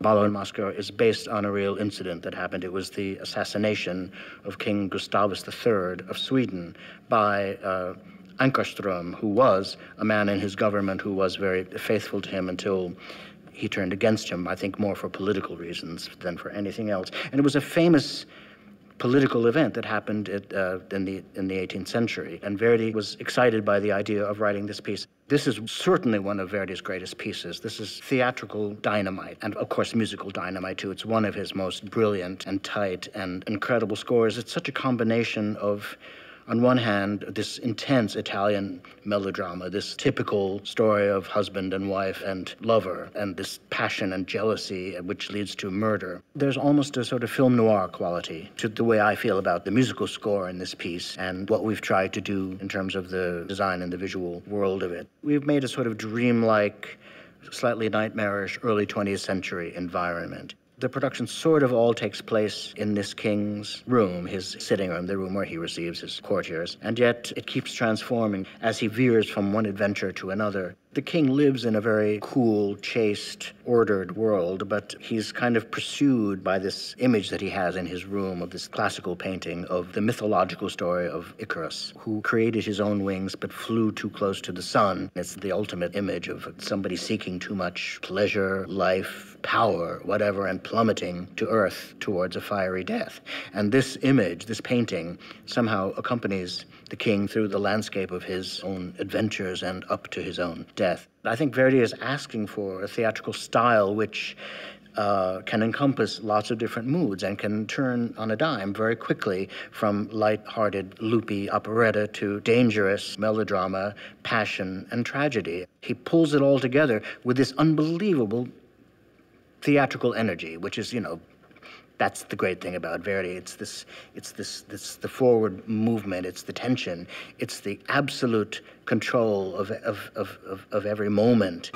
Baile de Máscaras is based on a real incident that happened. It was the assassination of King Gustavus III of Sweden by Ankarström, who was a man in his government who was very faithful to him until he turned against him, I think more for political reasons than for anything else. And it was a famous political event that happened in the 18th century. And Verdi was excited by the idea of writing this piece. This is certainly one of Verdi's greatest pieces. This is theatrical dynamite, and of course musical dynamite too. It's one of his most brilliant and tight and incredible scores. It's such a combination of, on one hand, this intense Italian melodrama, this typical story of husband and wife and lover, and this passion and jealousy which leads to murder. There's almost a sort of film noir quality to the way I feel about the musical score in this piece and what we've tried to do in terms of the design and the visual world of it. We've made a sort of dreamlike, slightly nightmarish early 20th century environment. The production sort of all takes place in this king's room, his sitting room, the room where he receives his courtiers, and yet it keeps transforming as he veers from one adventure to another. The king lives in a very cool, chaste, ordered world, but he's kind of pursued by this image that he has in his room of this classical painting of the mythological story of Icarus, who created his own wings but flew too close to the sun. It's the ultimate image of somebody seeking too much pleasure, life, power, whatever, and plummeting to earth towards a fiery death. And this image, this painting, somehow accompanies the king through the landscape of his own adventures and up to his own death. I think Verdi is asking for a theatrical style which can encompass lots of different moods and can turn on a dime very quickly from light-hearted, loopy operetta to dangerous melodrama, passion, and tragedy. He pulls it all together with this unbelievable theatrical energy, which is, that's the great thing about Verdi. It's the forward movement, it's the tension, it's the absolute control of every moment.